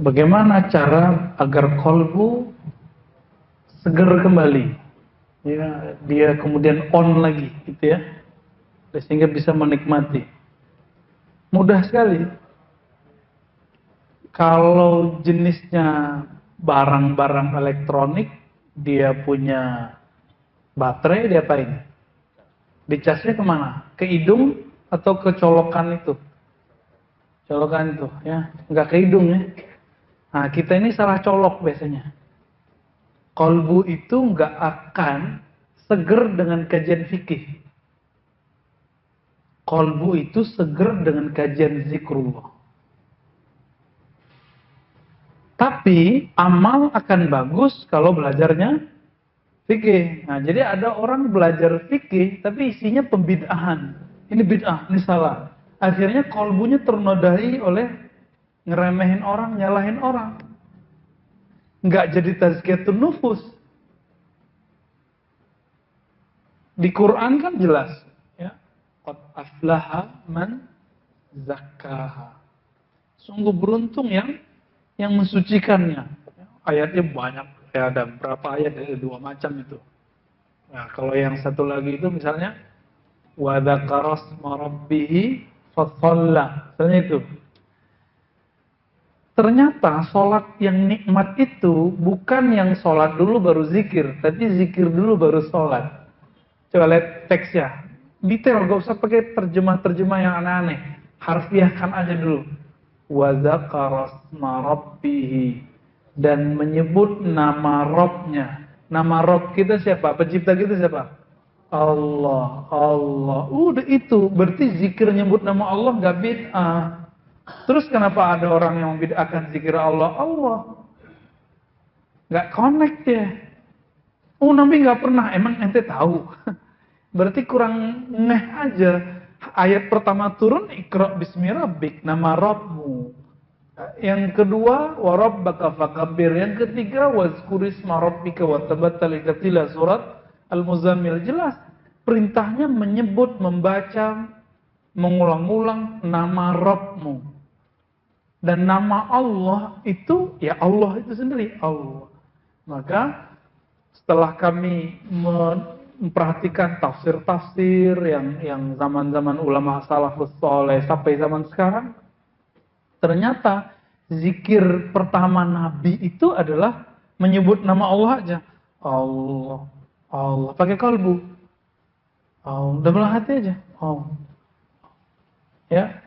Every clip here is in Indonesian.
Bagaimana cara agar kolbu seger kembali? Ya, dia kemudian on lagi, gitu ya, sehingga bisa menikmati. Mudah sekali. Kalau jenisnya barang-barang elektronik, dia punya baterai, dia apain? Dicasnya kemana? Ke hidung atau ke colokan itu? Colokan itu, ya, nggak ke hidung ya. Nah, kita ini salah colok biasanya. Kolbu itu nggak akan seger dengan kajian fikih. Kolbu itu seger dengan kajian zikrullah. Tapi amal akan bagus kalau belajarnya fikih. Nah, jadi ada orang belajar fikih tapi isinya pembid'ahan. Ini bid'ah, ini salah. Akhirnya kolbunya ternodai oleh ngeremehin orang, nyalahin orang. Nggak jadi tazkiyatun nufus. Di Quran kan jelas, ya. Qad aflaha man zakkaha. Sungguh beruntung yang mensucikannya. Ayatnya banyak, ya, ada berapa ayat, ada 2 macam itu. Nah, kalau yang satu lagi itu misalnya wa dzakara asma rabbih fa-shalla. Misalnya itu. Ternyata sholat yang nikmat itu bukan yang sholat dulu baru zikir, tapi zikir dulu baru sholat. Coba lihat teksnya. Detail, gak usah pakai terjemah-terjemah yang aneh-aneh. Harfiahkan aja dulu. Wa dzakara asma rabbih, dan menyebut nama Robnya. Nama Rob kita siapa? Pencipta kita siapa? Allah. Allah. Udah itu. Berarti zikir nyebut nama Allah gak bid'ah. Terus kenapa ada orang yang membid'ahkan zikir Allah? Allah. Gak connect ya. Oh, Nabi gak pernah. Emang ente tahu? Berarti kurang ngeh aja. Ayat pertama turun, Iqra bismi rabbik, nama Rabbmu. Yang kedua, wa rabbaka fakabbir. Yang ketiga, wazkurisma rabbika wa tabattal ikatila. Surat Al-Muzammil. Jelas perintahnya menyebut, membaca, mengulang-ulang nama Rabbmu. Dan nama Allah itu, ya Allah itu sendiri, Allah. Maka setelah kami memperhatikan tafsir-tafsir yang zaman-zaman ulama salafus saleh sampai zaman sekarang, ternyata zikir pertama Nabi itu adalah menyebut nama Allah aja. Allah, Allah, pakai kalbu. Allah, dalam hati aja. Allah. Ya.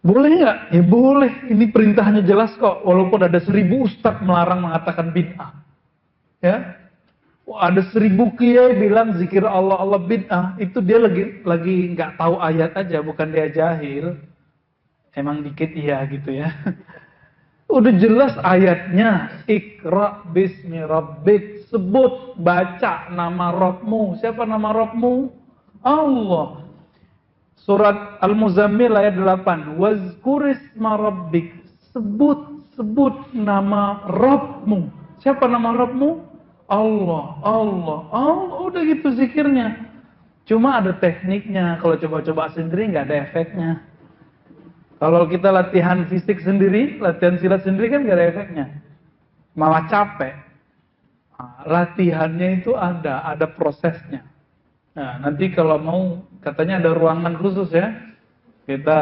Boleh nggak? Ya boleh. Ini perintahnya jelas kok. Walaupun ada 1000 ustadz melarang mengatakan bid'ah. Ya. Ada 1000 kiai bilang zikir Allah Allah bid'ah. Itu dia lagi nggak tahu ayat aja, bukan dia jahil. Emang dikit iya gitu ya. Udah jelas ayatnya. Iqra bismi rabbik. Sebut, baca nama Rabbmu. Siapa nama Rabbmu? Allah. Surat Al-Muzammil ayat 8. Wazkurisma rabbik. Sebut nama Rabbmu. Siapa nama Rabbmu? Allah, Allah, Allah. Udah gitu zikirnya. Cuma ada tekniknya. Kalau coba-coba sendiri nggak ada efeknya. Kalau kita latihan fisik sendiri, latihan silat sendiri kan nggak ada efeknya. Malah capek. Nah, latihannya itu ada prosesnya. Nah, nanti kalau mau, katanya ada ruangan khusus ya. Kita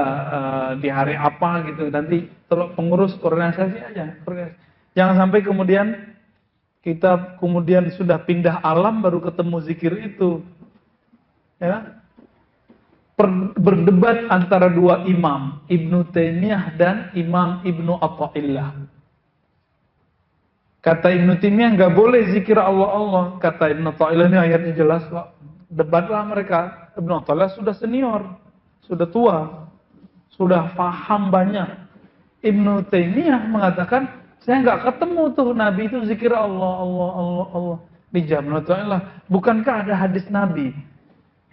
di hari apa gitu, nanti pengurus organisasi aja. Jangan sampai kemudian kita sudah pindah alam baru ketemu zikir itu. Ya. Berdebat antara 2 imam, Ibnu Taimiyah dan Imam Ibnu Athaillah. Kata Ibnu Taimiyah nggak boleh zikir Allah Allah. Kata Ibnu Athaillah, ini ayatnya jelas kok. Debatlah mereka. Ibnu Athaillah sudah senior, sudah tua, sudah paham banyak. Ibnu Taimiyah mengatakan, saya nggak ketemu tuh Nabi itu zikir Allah Allah Allah Allah. Dijawab Ibnu Athaillah, bukankah ada hadis Nabi?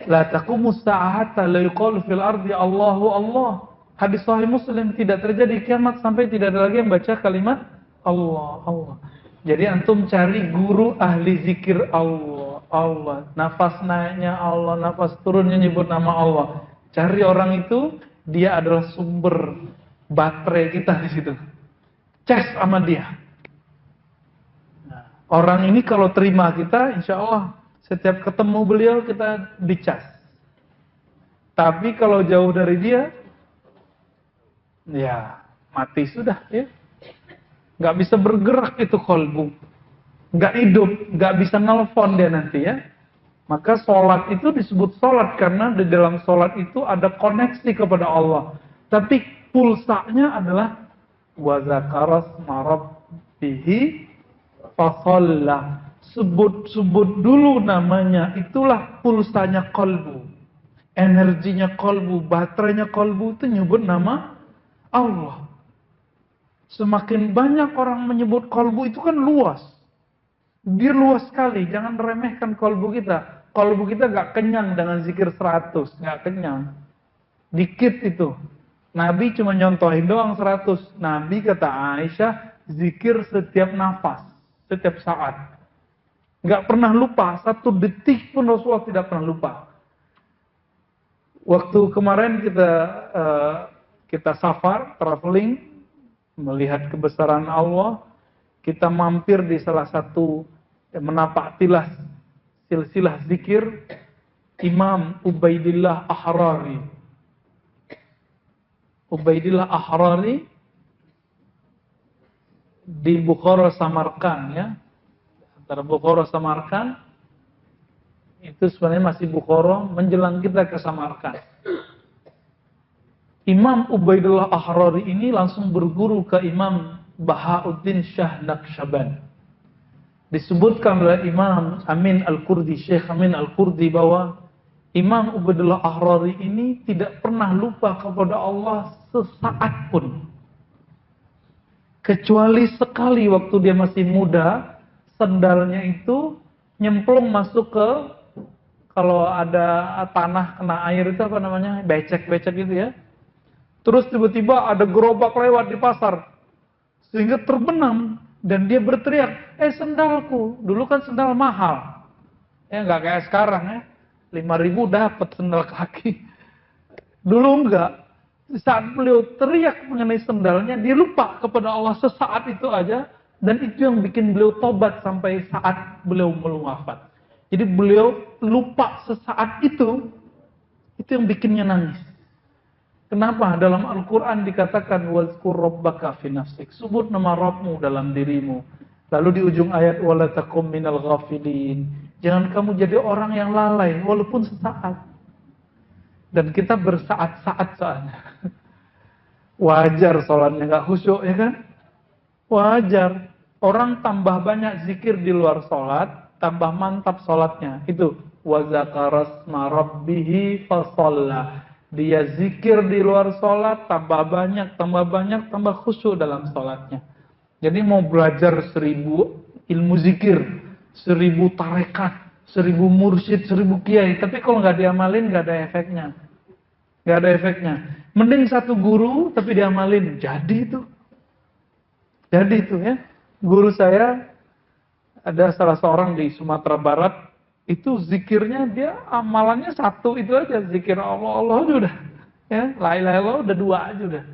La taqumus sa'ata la yuqalu fil ardi Allahu Allah. Hadis sahih Muslim, tidak terjadi kiamat sampai tidak ada lagi yang baca kalimat Allah Allah. Jadi antum cari guru ahli zikir Allah Allah. Nafas naiknya Allah, nafas turunnya nyebut nama Allah. Cari orang itu, dia adalah sumber baterai kita di situ. cas sama dia. Nah, orang ini kalau terima kita, insya Allah setiap ketemu beliau kita dicas. Tapi kalau jauh dari dia, ya mati sudah ya. Nggak bisa bergerak itu kolbu. Nggak hidup, nggak bisa nelfon dia nanti ya. Maka sholat itu disebut sholat karena di dalam sholat itu ada koneksi kepada Allah. Tapi pulsanya adalah wa zakaras marabbihi fasalla. Sebut dulu namanya, itulah pulsanya kolbu. Energinya kolbu, baterainya kolbu itu nyebut nama Allah. Semakin banyak orang menyebut kolbu itu kan luas. Dia luas sekali, jangan remehkan kolbu kita. Kolbu kita gak kenyang dengan zikir 100, gak kenyang. Dikit itu. Nabi cuma nyontohin doang 100. Nabi kata Aisyah, zikir setiap nafas, setiap saat. Gak pernah lupa, 1 detik pun Rasulullah tidak pernah lupa. Waktu kemarin kita safar, traveling, melihat kebesaran Allah, kita mampir di salah satu menapak tilas silsilah zikir Imam Ubaidillah Ahrari. Ubaidillah Ahrari di Bukhara Samarkand ya. Antara Bukhara Samarkand itu sebenarnya masih Bukhara menjelang kita ke Samarkand. Imam Ubaidillah Ahrari ini langsung berguru ke Imam Bahauddin Shah Naqsyaband. Disebutkan oleh Imam Amin Al-Qurdi, Syekh Amin Al-Qurdi bahwa Imam Ubaidillah Ahrari ini tidak pernah lupa kepada Allah sesaat pun. Kecuali sekali waktu dia masih muda, sendalnya itu nyemplung masuk ke, kalau ada tanah kena air itu apa namanya, becek-becek gitu ya. Terus tiba-tiba ada gerobak lewat di pasar. Sehingga terbenam. Dan dia berteriak, sendalku. Dulu kan sendal mahal. Ya nggak kayak sekarang ya. 5.000 dapat sendal kaki. Dulu enggak. Saat beliau teriak mengenai sendalnya, dia lupa kepada Allah sesaat itu aja. Dan itu yang bikin beliau tobat sampai saat beliau wafat. Jadi beliau lupa sesaat itu yang bikinnya nangis. Kenapa? Dalam Al-Quran dikatakan wazkur rabbaka fi nafsik. Sebut nama Rabbmu dalam dirimu. Lalu di ujung ayat wala takum minal ghafilin. Jangan kamu jadi orang yang lalai walaupun sesaat. Dan kita bersaat-saat soalnya. Wajar sholatnya nggak khusyuk ya kan? Wajar. Orang tambah banyak zikir di luar sholat, tambah mantap sholatnya. Itu wa zakarasma rabbihi fasalla. Dia zikir di luar sholat, tambah banyak, tambah khusyuk dalam sholatnya. Jadi mau belajar 1000 ilmu zikir, 1000 tarekat, 1000 mursyid, 1000 kiai, tapi kalau nggak diamalin nggak ada efeknya. Nggak ada efeknya. Mending satu guru tapi diamalin, jadi itu ya. Guru saya ada salah seorang di Sumatera Barat. Itu zikirnya dia amalannya 1 itu aja, zikir Allah udah ya, la ilaha illallah udah 2 aja udah.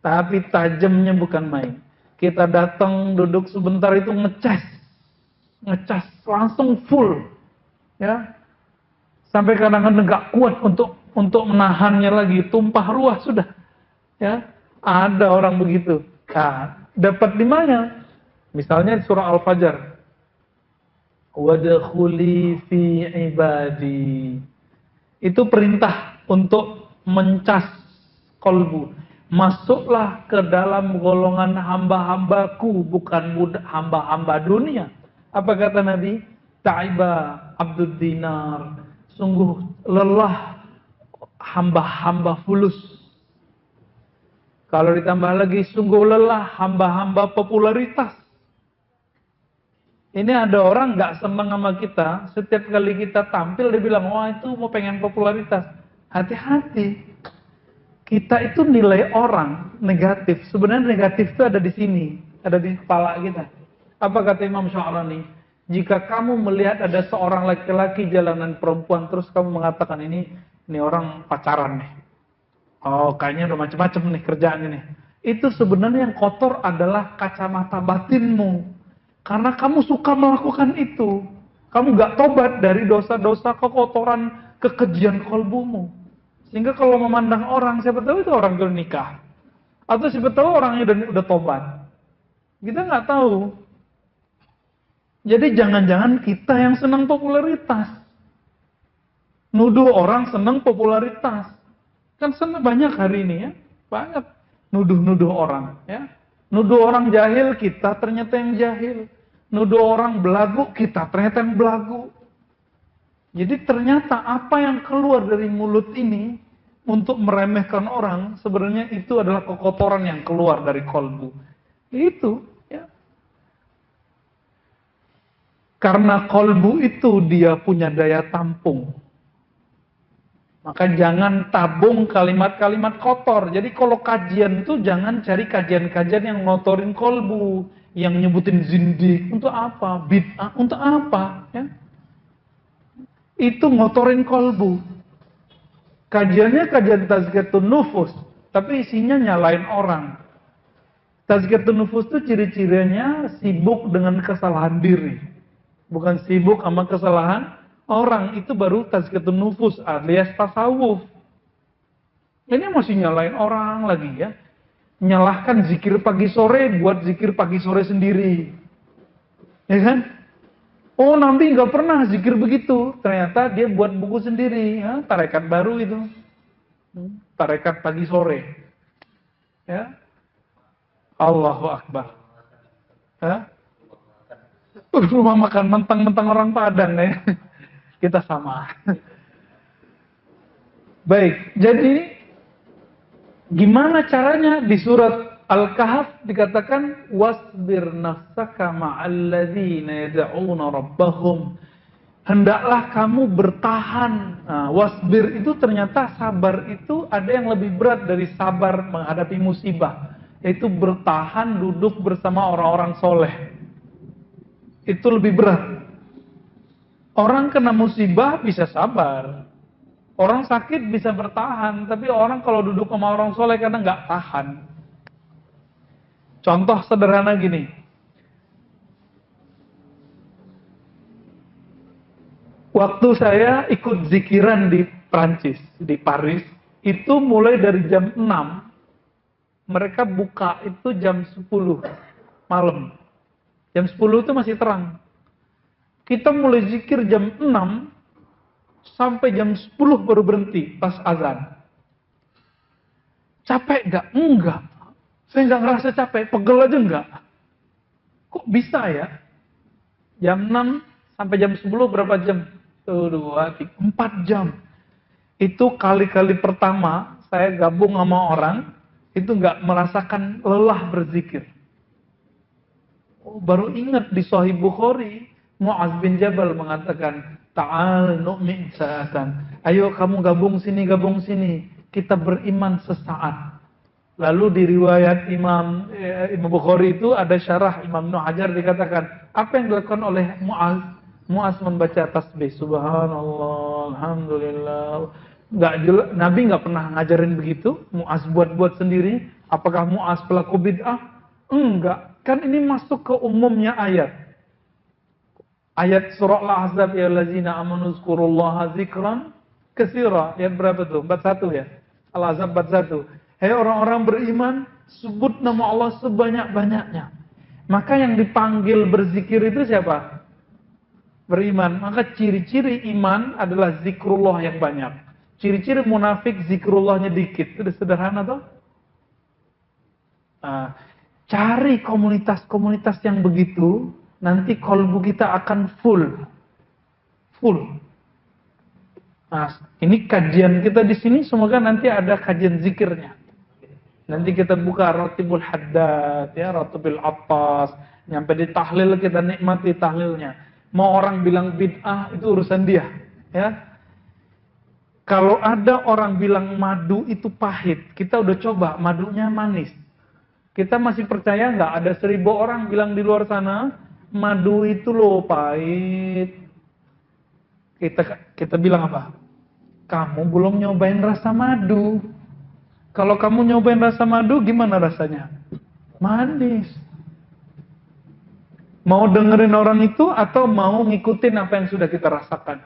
Tapi tajamnya bukan main. Kita datang duduk sebentar itu ngecas langsung full ya. Sampai kadang-kadang nggak kuat untuk menahannya lagi, tumpah ruah sudah ya. Ada orang begitu. Nah, dapat di mana? Misalnya surah Al-Fajr. Wadkhuli fi ibadi. Itu perintah untuk mencas kolbu. Masuklah ke dalam golongan hamba-hambaku, bukan hamba-hamba dunia. Apa kata Nabi? Ta'iba abdud dinar. Sungguh lelah hamba-hamba fulus. Kalau ditambah lagi, sungguh lelah hamba-hamba popularitas. Ini ada orang nggak senang sama kita, setiap kali kita tampil dia bilang, wah itu mau pengen popularitas. Hati-hati. Kita itu nilai orang negatif. Sebenarnya negatif itu ada di sini, ada di kepala kita. Apa kata Imam Sya'rani? Jika kamu melihat ada seorang laki-laki jalanan perempuan, terus kamu mengatakan ini orang pacaran nih. Oh, kayaknya udah macam-macam nih kerjaannya nih. Itu sebenarnya yang kotor adalah kacamata batinmu. Karena kamu suka melakukan itu. Kamu gak tobat dari dosa-dosa kekotoran, kekejian kolbumu. Sehingga kalau memandang orang, siapa tahu itu orang belum nikah. Atau siapa tahu orangnya udah tobat. Kita nggak tahu. Jadi jangan-jangan kita yang senang popularitas. Nuduh orang senang popularitas. Kan senang banyak hari ini ya. Banyak nuduh-nuduh orang ya. Nuduh orang jahil, kita ternyata yang jahil. Nuduh orang belagu, kita ternyata yang belagu. Jadi ternyata apa yang keluar dari mulut ini untuk meremehkan orang, sebenarnya itu adalah kekotoran yang keluar dari kolbu. Itu ya. Karena kolbu itu dia punya daya tampung. Maka jangan tabung kalimat-kalimat kotor. Jadi kalau kajian itu jangan cari kajian-kajian yang ngotorin kolbu, yang nyebutin zindik. Untuk apa? Bid'ah. Untuk apa? Ya. Itu ngotorin kolbu. Kajiannya kajian tazkiyatun nufus, tapi isinya nyalain orang. Tazkiyatun nufus itu ciri-cirinya sibuk dengan kesalahan diri. Bukan sibuk sama kesalahan orang. Itu baru tazkiyatun nufus alias tasawuf. Ini masih nyalain orang lagi ya. Nyalahkan zikir pagi sore buat zikir pagi sore sendiri. Ya kan? Oh, Nabi nggak pernah zikir begitu. Ternyata dia buat buku sendiri. Ya, tarekat baru itu. Tarekat pagi sore. Ya. Allahu Akbar. Ya. Rumah makan mentang-mentang orang Padang ya. Kita sama. Baik, jadi gimana caranya? Di surat Al-Kahf dikatakan wasbir nafsaka ma'alladzina yad'una rabbahum. Hendaklah kamu bertahan. Nah, wasbir itu ternyata sabar itu ada yang lebih berat dari sabar menghadapi musibah, yaitu bertahan duduk bersama orang-orang soleh. Itu lebih berat. Orang kena musibah bisa sabar. Orang sakit bisa bertahan, tapi orang kalau duduk sama orang soleh kadang nggak tahan. Contoh sederhana gini. Waktu saya ikut zikiran di Prancis, di Paris, itu mulai dari jam 6, mereka buka itu jam 10 malam. Jam 10 itu masih terang. Kita mulai zikir jam 6, sampai jam 10 baru berhenti pas azan. Capek nggak? Enggak. Saya nggak ngerasa capek, pegel aja enggak. Kok bisa ya? Jam 6 sampai jam 10 berapa jam? 1, 2, 3, 4 jam. Itu kali-kali pertama saya gabung sama orang, itu nggak merasakan lelah berzikir. Oh, baru ingat di Sahih Bukhari, Mu'az bin Jabal mengatakan, Ta'al nu'min sa'atan. Ayo kamu gabung sini, kita beriman sesaat. Lalu di riwayat Imam Bukhari itu ada syarah Imam Ibnu Hajar dikatakan, apa yang dilakukan oleh Mu'az? Mu'az membaca tasbih, subhanallah, alhamdulillah. Nabi nggak pernah ngajarin begitu. Mu'az buat-buat sendiri. Apakah Mu'az pelaku bid'ah? Enggak. Kan ini masuk ke umumnya ayat. Ayat surah Al-Ahzab, ya allazina amanu zkurullaha zikran katsira. Ayat berapa tuh? 41 ya. Al-Ahzab 41. Hei orang-orang beriman, sebut nama Allah sebanyak-banyaknya. Maka yang dipanggil berzikir itu siapa? Beriman. Maka ciri-ciri iman adalah zikrullah yang banyak. Ciri-ciri munafik zikrullahnya dikit. Itu sederhana toh? Nah, cari komunitas-komunitas yang begitu, nanti kolbu kita akan full. Nah, ini kajian kita di sini, semoga nanti ada kajian zikirnya. Nanti kita buka Ratibul Haddad, ya, Ratibul Attas, nyampe di tahlil kita nikmati tahlilnya. Mau orang bilang bid'ah itu urusan dia, ya. Kalau ada orang bilang madu itu pahit, kita udah coba madunya manis. Kita masih percaya nggak ada 1000 orang bilang di luar sana madu itu loh pahit. Kita bilang apa? Kamu belum nyobain rasa madu. Kalau kamu nyobain rasa madu, gimana rasanya? Manis. Mau dengerin orang itu atau mau ngikutin apa yang sudah kita rasakan?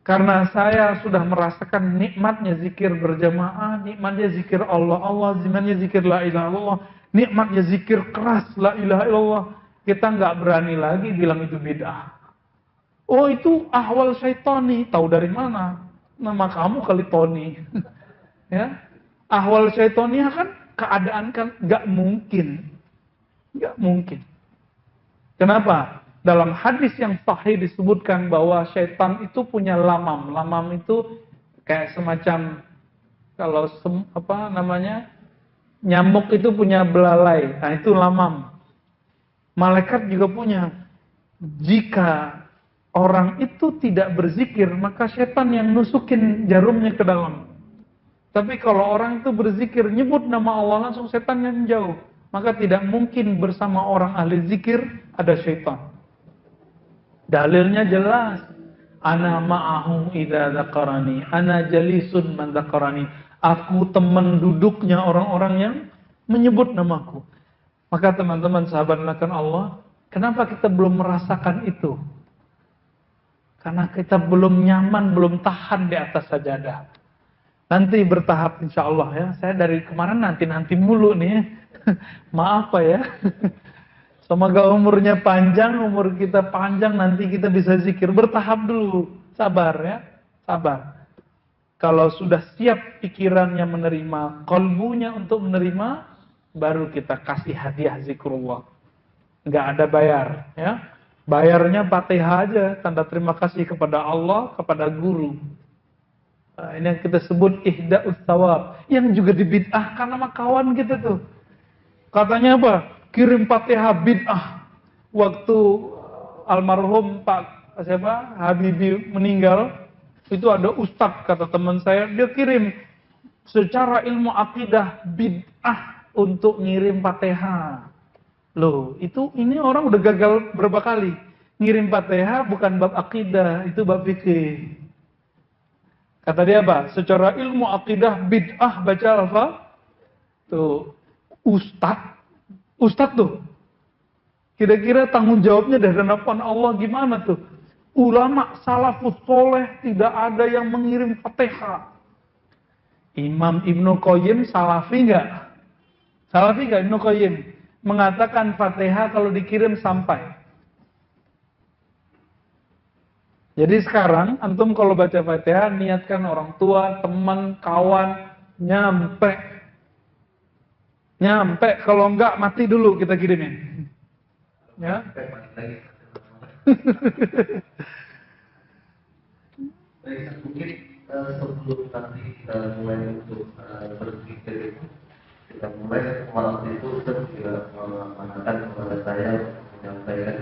Karena saya sudah merasakan nikmatnya zikir berjamaah, nikmatnya zikir Allah, nikmatnya zikir la ilaha illallah, nikmatnya zikir keras la ilaha illallah. Kita nggak berani lagi bilang itu bid'ah. Oh itu ahwal syaitani, tahu dari mana? Nama kamu kali Tony. Ya, ahwal syaitani kan keadaan kan nggak mungkin, nggak mungkin. Kenapa? Dalam hadis yang sahih disebutkan bahwa syaitan itu punya lamam. Lamam itu kayak semacam kalau nyamuk itu punya belalai. Nah itu lamam. Malaikat juga punya. Jika orang itu tidak berzikir, maka syaitan yang nusukin jarumnya ke dalam. Tapi kalau orang itu berzikir, nyebut nama Allah, langsung syaitan yang jauh. Maka tidak mungkin bersama orang ahli zikir ada syaitan. Dalilnya jelas. Ana ma'ahu idza dzakarani, ana jalisun man dzakarani. Aku teman duduknya orang-orang yang menyebut namaku. Maka teman-teman sahabat melakukan Allah, kenapa kita belum merasakan itu? Karena kita belum nyaman, belum tahan di atas sajadah. Nanti bertahap insya Allah ya. Saya dari kemarin nanti mulu nih. Maaf Pak ya. Semoga umurnya panjang, umur kita panjang, nanti kita bisa zikir. Bertahap dulu, sabar ya, sabar. Kalau sudah siap pikirannya menerima, kolbunya untuk menerima, baru kita kasih hadiah zikrullah. Nggak ada bayar ya. Bayarnya Fatihah aja, tanda terima kasih kepada Allah, kepada guru. Nah, ini yang kita sebut ihda'us thawab, yang juga dibid'ahkan sama kawan kita tuh. Katanya apa? Kirim Fatihah bid'ah. Waktu almarhum Pak Habibie meninggal, itu ada ustadz kata teman saya, dia kirim secara ilmu akidah bid'ah untuk ngirim Fatihah. Loh, ini orang udah gagal berapa kali. Ngirim Fatihah bukan bab akidah, itu bab fikih. Kata dia apa? Secara ilmu akidah bid'ah baca apa? Tuh, Ustadz tuh. Kira-kira tanggung jawabnya dari hadapan Allah gimana tuh? Ulama salafus soleh tidak ada yang mengirim Fatihah. Imam Ibnu Qayyim salafi nggak? Salafi nggak Ibnu Qayyim? Mengatakan Fatihah kalau dikirim sampai. Jadi sekarang antum kalau baca Fatihah niatkan orang tua, teman, kawan, nyampe. Kalau enggak mati dulu kita kirimin. Ya. Mungkin sebelum nanti kita mulai untuk berpikir itu, kita mulai malam itu kita juga mengatakan kepada saya menyampaikan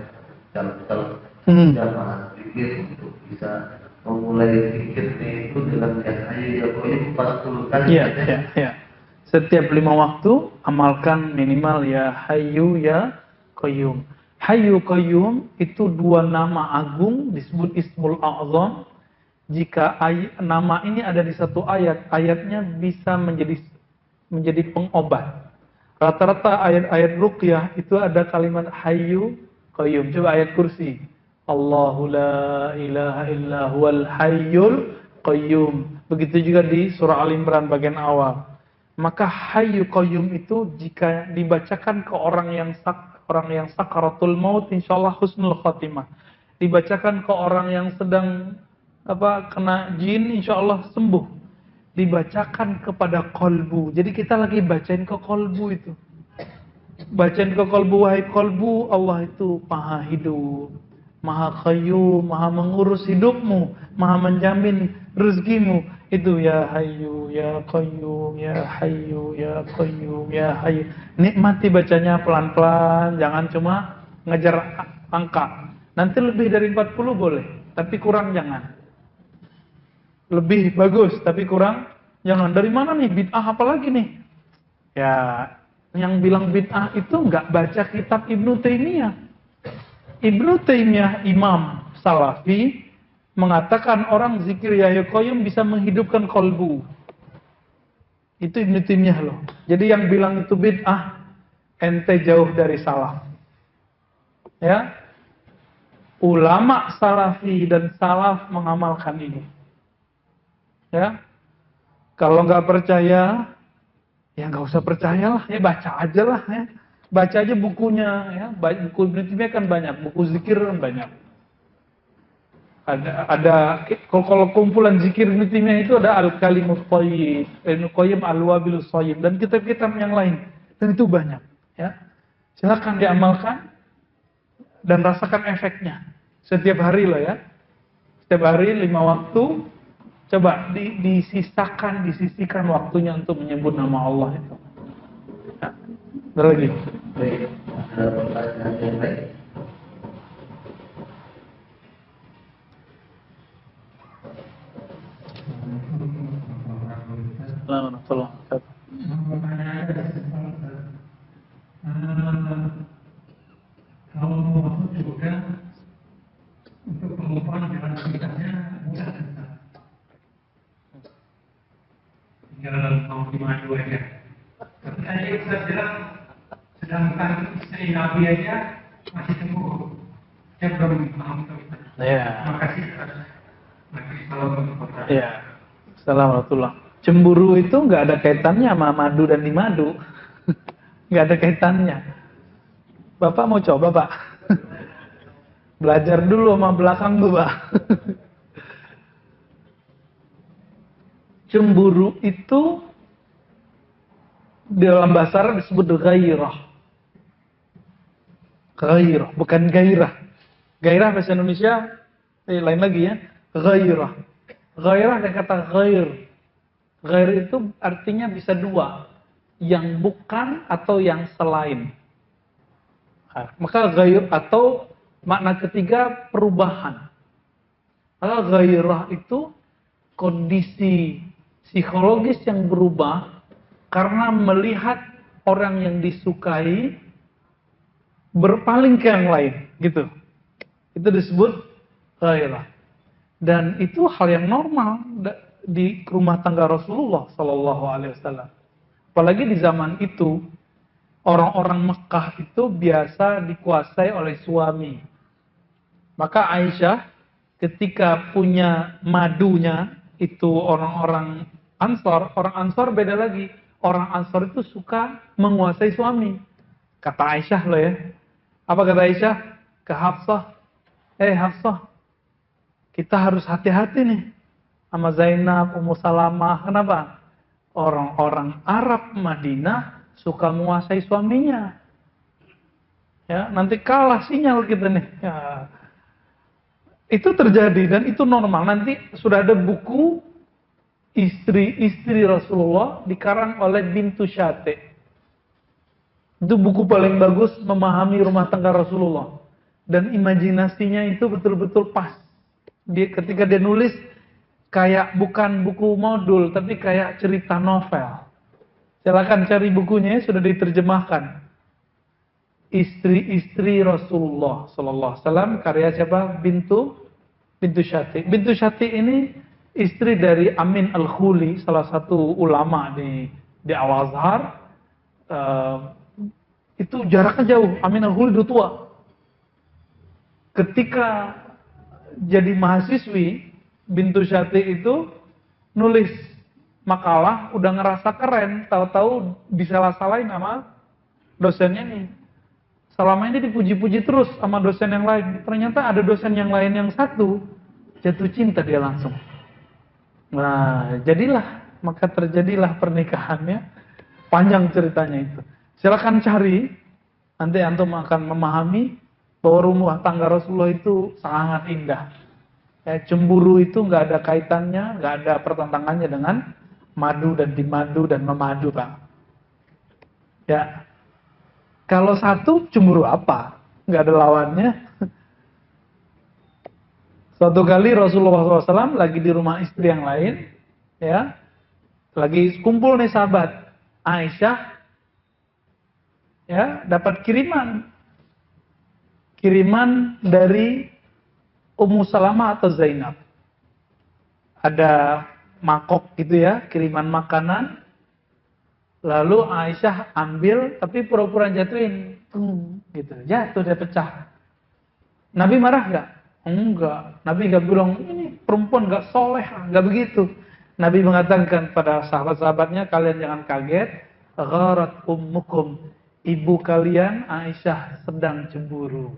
calon jamaah pikir untuk bisa memulai pikirnya itu dengan yang hanya 40 kali. Iya. Setiap 5 waktu amalkan minimal ya Hayyu ya Qayyum. Hayyu Qayyum itu 2 nama agung disebut Ismul A'zam. Jika nama ini ada di satu ayat, ayatnya bisa menjadi pengobat. Rata-rata ayat-ayat ruqyah itu ada kalimat Hayyu Qayyum. Coba ayat kursi. Allahu la ilaha illa huwal hayyul qayyum. Begitu juga di surah Al-Imran bagian awal. Maka Hayyu Qayyum itu jika dibacakan ke orang yang sakaratul maut, insyaallah husnul khatimah. Dibacakan ke orang yang sedang kena jin, insyaallah sembuh. Dibacakan kepada kolbu. Jadi kita lagi bacain ke kolbu itu. Bacain ke kolbu, wahai kolbu, Allah itu maha hidup, maha qayyum, maha mengurus hidupmu, maha menjamin rezekimu. Itu ya Hayyu ya Qayyum, ya Hayyu ya Qayyum, ya Hayyu. Nikmati bacanya pelan-pelan, jangan cuma ngejar angka. Nanti lebih dari 40 boleh, tapi kurang jangan. Lebih bagus, tapi kurang jangan. Dari mana nih bid'ah apalagi nih? Ya, yang bilang bid'ah itu nggak baca kitab Ibnu Taimiyah. Ibnu Taimiyah Imam Salafi mengatakan orang zikir ya Qayyum bisa menghidupkan kolbu. Itu Ibnu Taimiyah loh. Jadi yang bilang itu bid'ah, ente jauh dari salaf. Ya, ulama salafi dan salaf mengamalkan ini. Ya, kalau nggak percaya, ya nggak usah percayalah, ya baca aja lah ya. Baca aja bukunya ya. Buku Ibnu Taimiyah kan banyak, buku zikir kan banyak. Ada kalau kumpulan zikir Ibnu Taimiyah itu ada Al-Kalimut Thayyib, Ibnu Qayyim Al-Wabilus Shayyib dan kitab-kitab yang lain. Dan itu banyak, ya. Silakan diamalkan dan rasakan efeknya. Setiap hari loh ya. Setiap hari 5 waktu coba disisihkan waktunya untuk menyebut nama Allah itu. Ya. Ada lagi. Baik, ada pertanyaan yang lain? Tolong. Kalau mau masuk surga untuk perempuan jalan ceritanya mudah. Tinggal mau dimadu aja. Tapi tadi Ustaz bilang sedangkan istri Nabi aja masih cemburu. Saya belum paham itu. Ya. Terima kasih Ustaz. Ya. Assalamualaikum. Cemburu itu nggak ada kaitannya sama madu dan dimadu. Nggak ada kaitannya. Bapak mau coba, Pak? Belajar dulu sama belakang tuh, Pak. Cemburu itu dalam bahasa Arab disebut ghairah. Ghairah, bukan gairah. Gairah bahasa Indonesia lain lagi ya. Ghairah. Ghairah dari kata ghair. Ghair itu artinya bisa dua. Yang bukan atau yang selain. Maka ghair atau makna ketiga perubahan. Maka ghairah itu kondisi psikologis yang berubah karena melihat orang yang disukai berpaling ke yang lain, gitu. Itu disebut ghairah. Dan itu hal yang normal di rumah tangga Rasulullah Sallallahu Alaihi Wasallam. Apalagi di zaman itu orang-orang Mekah itu biasa dikuasai oleh suami. Maka Aisyah ketika punya madunya itu orang-orang Ansor, orang Ansor beda lagi. Orang Ansor itu suka menguasai suami. Kata Aisyah loh ya. Apa kata Aisyah? Ke Hafsah. Hafsah, kita harus hati-hati nih sama Zainab, Ummu Salamah. Kenapa? Orang-orang Arab Madinah suka menguasai suaminya. Ya, nanti kalah sinyal kita nih. Ya. Itu terjadi dan itu normal. Nanti sudah ada buku istri-istri Rasulullah dikarang oleh Bintu Syate. Itu buku paling bagus memahami rumah tangga Rasulullah. Dan imajinasinya itu betul-betul pas. Ketika dia nulis kayak bukan buku modul tapi kayak cerita novel. Silakan cari bukunya, sudah diterjemahkan. Istri-istri Rasulullah Sallallahu Alaihi Wasallam, karya siapa? Bintu Syati. Bintu Syati ini istri dari Amin Al-Khuli, salah satu ulama di Al-Azhar. Itu jaraknya jauh. Amin Al-Khuli udah tua. Ketika jadi mahasiswi, Bintu Syati itu nulis makalah, udah ngerasa keren, tahu-tahu disalah-salahin sama dosennya nih. Selama ini dipuji-puji terus sama dosen yang lain. Ternyata ada dosen yang lain yang satu, jatuh cinta dia langsung. Nah, maka terjadilah pernikahannya. Panjang ceritanya itu. Silakan cari, nanti antum akan memahami bahwa rumah tangga Rasulullah itu sangat indah. Cemburu itu nggak ada kaitannya, nggak ada pertentangannya dengan madu dan dimadu dan memadu, Pak. Ya, kalau satu cemburu apa? Nggak ada lawannya. Suatu kali Rasulullah SAW lagi di rumah istri yang lain, ya, lagi kumpul nih sahabat. Aisyah, ya, dapat kiriman dari Ummu Salamah atau Zainab. Ada mangkok gitu ya, kiriman makanan Lalu Aisyah ambil, tapi pura-pura jatuhin. Gitu. Jatuh, dia pecah. Nabi marah nggak? Enggak. Nabi nggak bilang, ini perempuan nggak soleh. Nggak begitu. Nabi mengatakan pada sahabat-sahabatnya, kalian jangan kaget. Gharat ummukum. Ibu kalian, Aisyah, sedang cemburu.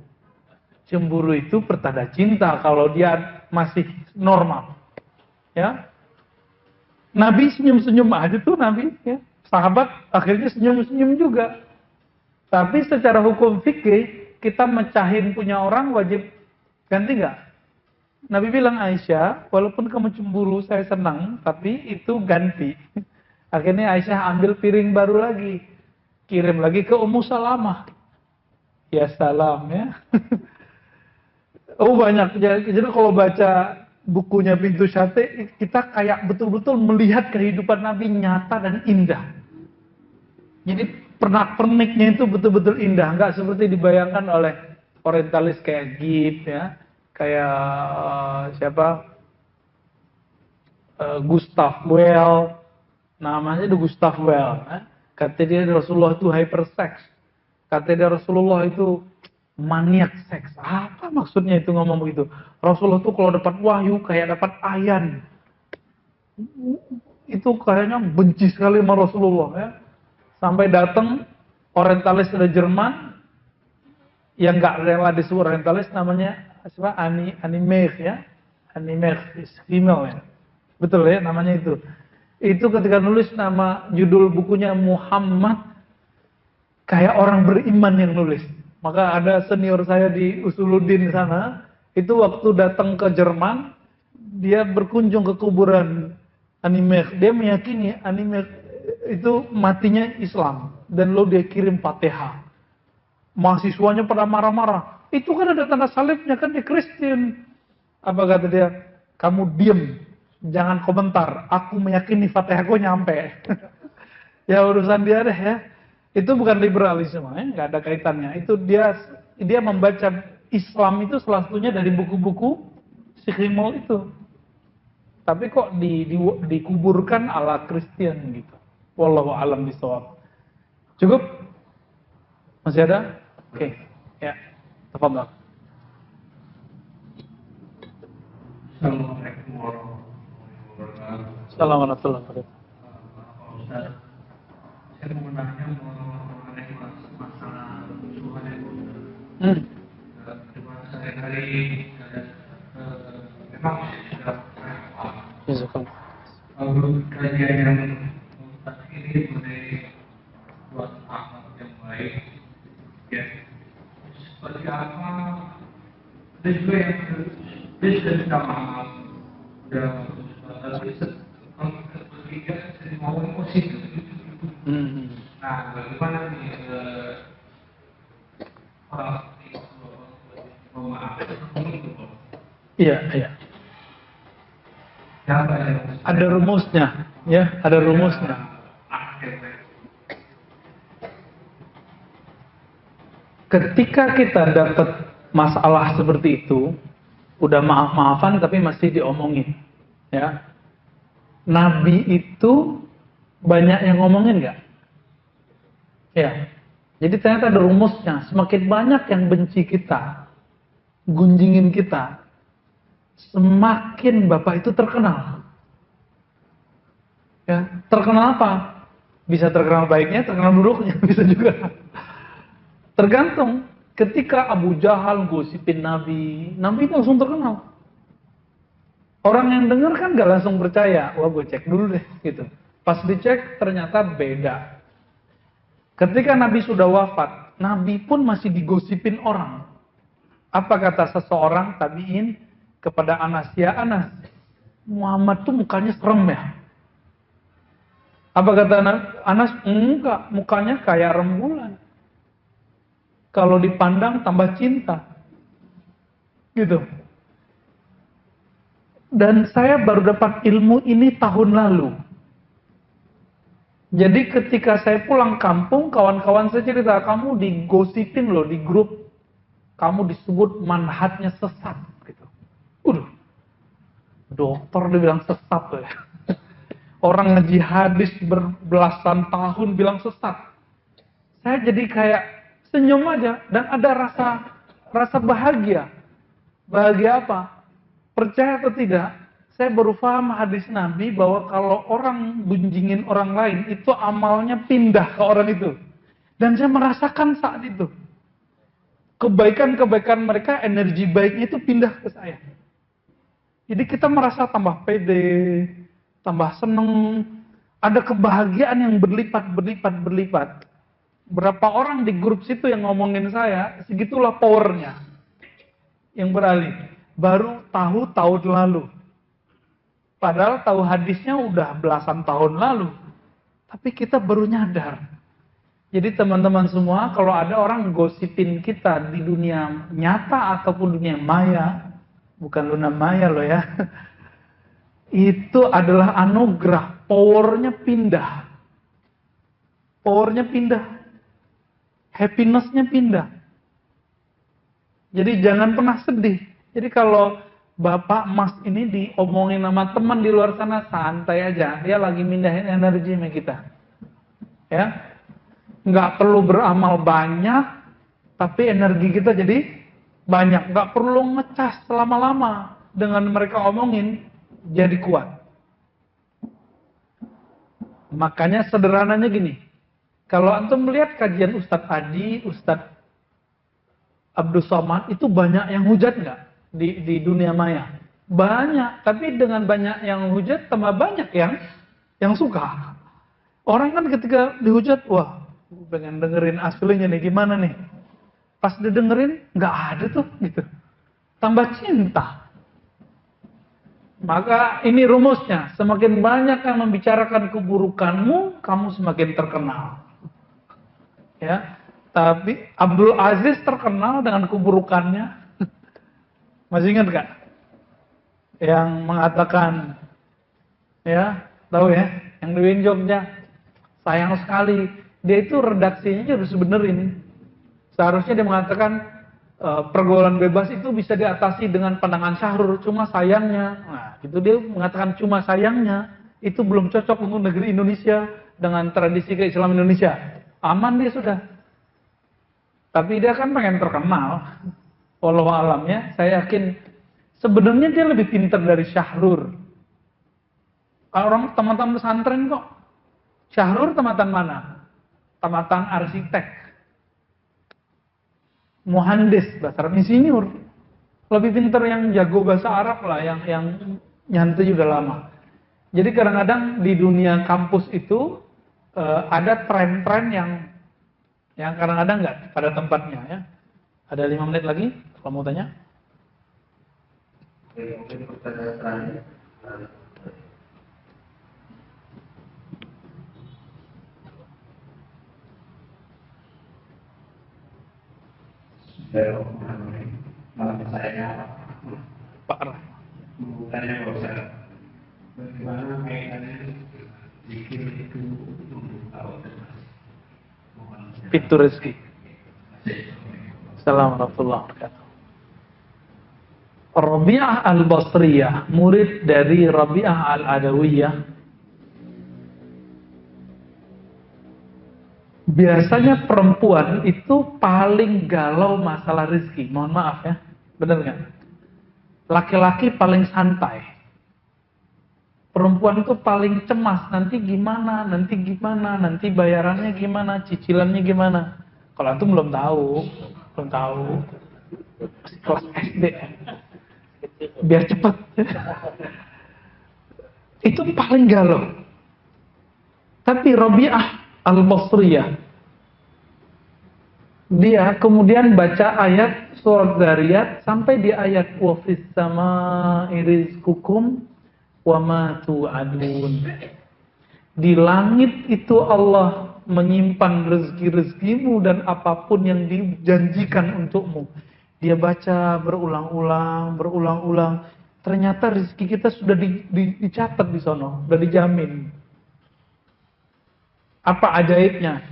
Cemburu itu pertanda cinta kalau dia masih normal. Ya. Nabi senyum-senyum aja tuh Nabi. Ya. Sahabat akhirnya senyum-senyum juga. Tapi secara hukum fikih, kita mecahin punya orang wajib ganti nggak? Nabi bilang, Aisyah, walaupun kamu cemburu, saya senang, tapi itu ganti. Akhirnya Aisyah ambil piring baru lagi. Kirim lagi ke Ummu Salamah. Ya salam ya. Oh banyak. Jadi kalau baca bukunya Pintu Syate, kita kayak betul-betul melihat kehidupan Nabi nyata dan indah. Jadi pernak-perniknya itu betul-betul indah. Nggak seperti dibayangkan oleh orientalis kayak Gibb ya. Kayak siapa? Gustav Well. Namanya itu Gustav Well. Kata dia Rasulullah itu hypersex. Kata dia Rasulullah itu maniak seks. Apa maksudnya itu ngomong begitu? Rasulullah itu kalau dapat wahyu kayak dapat ayan. Itu kayaknya benci sekali sama Rasulullah ya. Sampai datang orientalis dari Jerman yang nggak rela disebut orientalis, namanya siapa? Animech ya. Animech is female ya. Betul ya namanya itu. Itu ketika nulis nama judul bukunya Muhammad kayak orang beriman yang nulis. Maka ada senior saya di Usuluddin sana, itu waktu datang ke Jerman, dia berkunjung ke kuburan Animech. Dia meyakini Animech itu matinya Islam dan lalu dia kirim Fatihah. Mahasiswanya pada marah-marah. Itu kan ada tanda salibnya, kan dia Kristen. Apa kata dia? Kamu diem. Jangan komentar, aku meyakini Fatihahku nyampe. Ya urusan dia deh ya. Itu bukan liberalisme ya, nggak ada kaitannya. Itu dia membaca Islam itu salah satunya dari buku-buku Sikrimol itu. Tapi kok dikuburkan ala Kristen gitu. Wallahu a'lam bishawab. Cukup? Masih ada? Oke. Ya. Tafadhol. Assalamualaikum warahmatullahi wabarakatuh. Assalamualaikum warahmatullahi wabarakatuh. Ustaz, saya mau nanya mengenai masalah Tuhan itu. Cuma sehari-hari memang sudah Jazakallah. lalu kajian yang Ustaz ini mengenai buat akhlak yang baik, ya seperti apa? Ada juga yang dia sudah minta maaf, sudah tapi ketiga mau emosi itu. Nah, bagaimana nih orang itu memaafkan itu? Iya, iya. Siapa yang Ada rumusnya, ya, ada rumusnya. Ketika kita dapat masalah seperti itu, udah maaf-maafan tapi masih diomongin, ya. Nabi itu banyak yang ngomongin nggak? Ya. Jadi ternyata ada rumusnya. Semakin banyak yang benci kita, gunjingin kita, semakin Bapak itu terkenal. Ya, terkenal apa? Bisa terkenal baiknya, terkenal buruknya, bisa juga. Tergantung. Ketika Abu Jahal gosipin Nabi, Nabi langsung terkenal. Orang yang dengar kan gak langsung percaya. Wah, gue cek dulu deh, gitu. Pas dicek, ternyata beda. Ketika Nabi sudah wafat, Nabi pun masih digosipin orang. Apa kata seseorang tabi'in kepada Anas? Ya Anas, Muhammad tuh mukanya serem ya. Apa kata Anas? Enggak, mukanya kayak rembulan. Kalau dipandang tambah cinta. Gitu. Dan saya baru dapat ilmu ini tahun lalu. Jadi ketika saya pulang kampung, kawan-kawan saya cerita, kamu digosipin loh di grup. Kamu disebut manhajnya sesat. Gitu. Dokter dibilang sesat loh ya. orang ngaji hadis berbelasan tahun bilang sesat. Saya jadi kayak senyum aja dan ada rasa bahagia. Bahagia apa? Percaya atau tidak, saya baru paham hadis Nabi bahwa kalau orang gunjingin orang lain, itu amalnya pindah ke orang itu. Dan saya merasakan saat itu. Kebaikan-kebaikan mereka, energi baiknya itu pindah ke saya. Jadi kita merasa tambah pede, tambah seneng. Ada kebahagiaan yang berlipat. Berapa orang di grup situ yang ngomongin saya, segitulah powernya. Yang beralih. Baru tahu tahun lalu. Padahal tahu hadisnya udah belasan tahun lalu. Tapi kita baru nyadar. Jadi teman-teman semua, kalau ada orang gosipin kita di dunia nyata ataupun dunia maya, bukan Luna Maya loh ya, itu adalah anugerah, powernya pindah. Powernya pindah. Happiness-nya pindah. Jadi jangan pernah sedih. Jadi kalau Bapak Mas ini diomongin sama teman di luar sana, santai aja. Dia lagi mindahin energi sama kita. Ya. Nggak perlu beramal banyak, tapi energi kita jadi banyak. Nggak perlu ngecas lama-lama. Dengan mereka omongin, jadi kuat. Makanya sederhananya gini. Kalau antum melihat kajian Ustadz Adi, Ustadz Abdus Somad, itu banyak yang hujat nggak di dunia maya? Banyak, tapi dengan banyak yang hujat, tambah banyak yang suka. Orang kan ketika dihujat, wah, pengen dengerin aslinya nih, gimana nih? Pas didengerin, nggak ada tuh, gitu. Tambah cinta. Maka ini rumusnya, semakin banyak yang membicarakan keburukanmu, kamu semakin terkenal. Ya, tapi Abdul Aziz terkenal dengan keburukannya. Masih ingat gak? Yang mengatakan, ya, tahu ya, yang di Jogja, sayang sekali, dia itu redaksinya harus benerin. Seharusnya dia mengatakan pergaulan bebas itu bisa diatasi dengan pandangan Syahrul, cuma sayangnya, nah itu dia mengatakan cuma sayangnya, itu belum cocok untuk negeri Indonesia dengan tradisi keislaman Indonesia. Aman dia sudah. Tapi dia kan pengen terkenal. Wallahu alam ya, saya yakin sebenarnya dia lebih pintar dari Syahrul. Orang teman-teman pesantren kok. Syahrul tamatan mana? Tamatan arsitek. Muhandis, bahasa Arab insinyur. Lebih pintar yang jago bahasa Arab lah, yang nyantai udah lama. Jadi kadang-kadang di dunia kampus itu ada tren-tren yang kadang-kadang nggak pada tempatnya ya. Ada 5 menit lagi kalau mau tanya. Oke, mungkin pertanyaan terakhir. Malam saya Pak Rah. tanya Pak Ustaz, bagaimana kaitannya zikir itu membuka Pintu rezeki. Assalamualaikum warahmatullahi wabarakatuh. Rabi'ah al-Basriyah, murid dari Rabi'ah al-Adawiyah. Biasanya perempuan itu paling galau masalah rezeki. Mohon maaf ya, benar nggak? Laki-laki paling santai. Perempuan itu paling cemas, nanti gimana, nanti bayarannya gimana, cicilannya gimana. Kalau antum belum tahu. Masih kelas SD. Biar cepat. Itu paling galau. Tapi Rabi'ah al-Basriyah, dia kemudian baca ayat surat Zariyat sampai di ayat wa fis samaa'i rizqukum wa ma tu'adun. Di langit itu Allah menyimpan rezeki-rezekimu dan apapun yang dijanjikan untukmu. Dia baca berulang-ulang. Ternyata rezeki kita sudah dicatat di sono, sudah dijamin. Apa ajaibnya?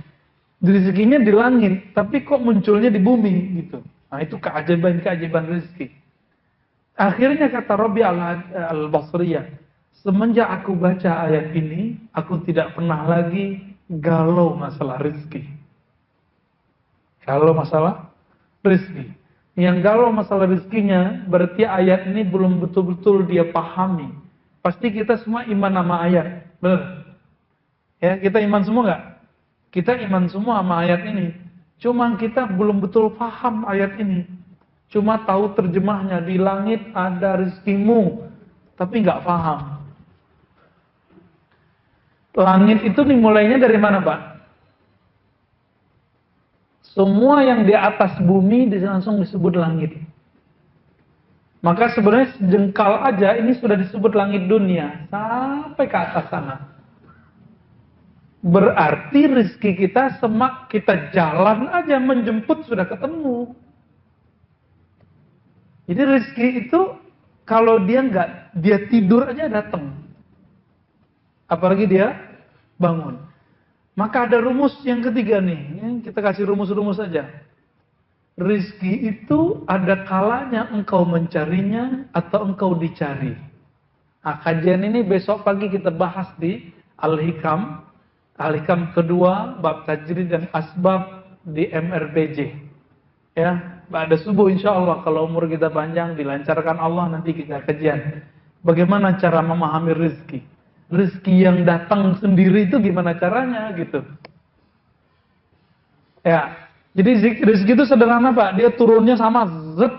Rezekinya di langit, tapi kok munculnya di bumi gitu. Nah, itu keajaiban rezeki. Akhirnya kata Rabi' al-Basriyah, Semenjak aku baca ayat ini, aku tidak pernah lagi galau masalah rezeki. Galau masalah rezeki. Yang galau masalah rezekinya, berarti ayat ini belum betul-betul dia pahami. Pasti kita semua iman sama ayat, benar? Ya, kita iman semua nggak? Kita iman semua sama ayat ini. Cuma kita belum betul paham ayat ini. Cuma tahu terjemahnya, di langit ada rezekimu, tapi nggak paham. Langit itu dimulainya dari mana, Pak? Semua yang di atas bumi langsung disebut langit. Maka sebenarnya sejengkal aja ini sudah disebut langit dunia sampai ke atas sana. Berarti rezeki kita semak kita jalan aja menjemput sudah ketemu. Jadi rezeki itu kalau dia tidur aja datang. Apalagi dia bangun. Maka ada rumus yang ketiga nih. Kita kasih rumus-rumus saja. Rizki itu ada kalanya engkau mencarinya atau engkau dicari. Nah, kajian ini besok pagi kita bahas di Al-Hikam. Al-Hikam kedua, bab tajrid dan asbab di MRBJ. Ya, pada subuh insya Allah kalau umur kita panjang, dilancarkan Allah, nanti kita kajian. Bagaimana cara memahami rizki. Rezeki yang datang sendiri itu gimana caranya gitu. Ya, jadi rezeki itu sederhana Pak, dia turunnya sama zet.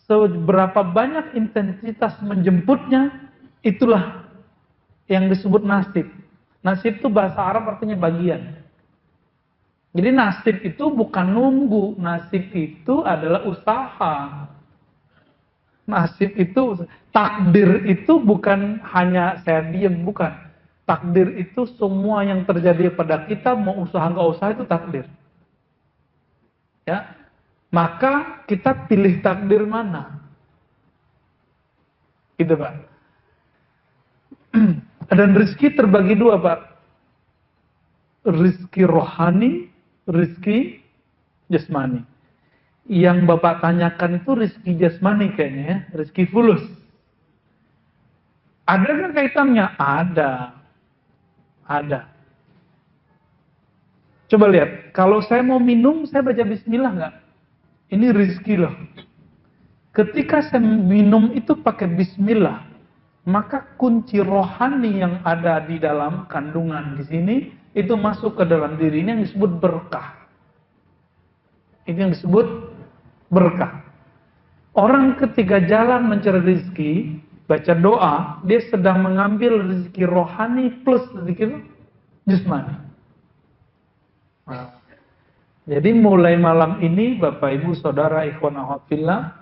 Seberapa banyak intensitas menjemputnya, itulah yang disebut nasib. Nasib itu bahasa Arab artinya bagian. Jadi nasib itu bukan nunggu, nasib itu adalah usaha. Nasib itu, takdir itu bukan hanya saya diam, bukan. Takdir itu semua yang terjadi pada kita, mau usaha nggak usaha itu takdir. Ya, maka kita pilih takdir mana? Gitu Pak. Dan rezeki terbagi dua Pak. Rezeki rohani, rezeki jasmani. Yang Bapak tanyakan itu rezeki jasmani kayaknya ya, rezeki fulus. Ada nggak kaitannya? Ada. Coba lihat, kalau saya mau minum, saya baca bismillah nggak? Ini rezeki loh. Ketika saya minum itu pakai bismillah, maka kunci rohani yang ada di dalam kandungan di sini, itu masuk ke dalam diri ini yang disebut berkah. Ini yang disebut berkah. Orang ketika jalan mencari rezeki, baca doa, dia sedang mengambil rezeki rohani plus rezeki jasmani. Jadi mulai malam ini, Bapak Ibu Saudara ikhwan akhwat fillah,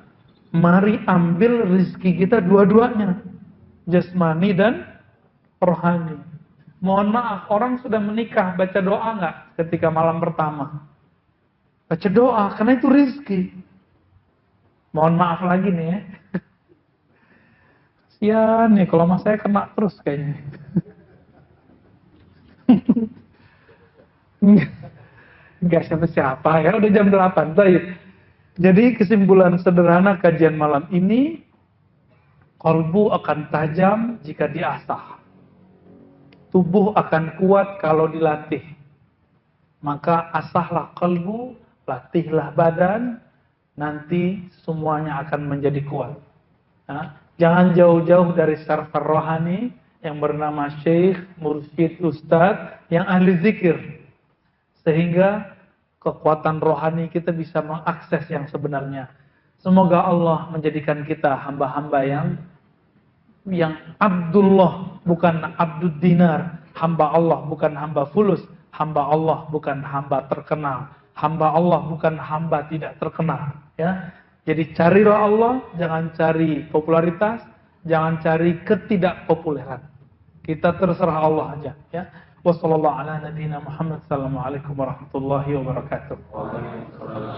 mari ambil rezeki kita dua-duanya, jasmani dan rohani. Mohon maaf, orang sudah menikah, baca doa nggak ketika malam pertama? Baca doa, karena itu rezeki. Mohon maaf lagi nih ya. Kasian nih kalau mas saya kena terus kayaknya. Enggak siapa-siapa ya, udah jam 8. Baik. Jadi kesimpulan sederhana kajian malam ini, kalbu akan tajam jika diasah. Tubuh akan kuat kalau dilatih. Maka asahlah kalbu, latihlah badan, nanti semuanya akan menjadi kuat. Nah, jangan jauh-jauh dari server rohani yang bernama Syekh, Mursyid, Ustadz yang ahli zikir. Sehingga kekuatan rohani kita bisa mengakses yang sebenarnya. Semoga Allah menjadikan kita hamba-hamba yang Abdullah bukan Abdud Dinar, hamba Allah bukan hamba fulus, hamba Allah bukan hamba terkenal. Hamba Allah bukan hamba tidak terkenal, ya. Jadi carilah Allah, jangan cari popularitas, jangan cari ketidakpopuleran. Kita terserah Allah aja, ya. Wassallallahu ala nabiyyina Muhammad. Assalamualaikum warahmatullahi wabarakatuh. Waalaikumsalam.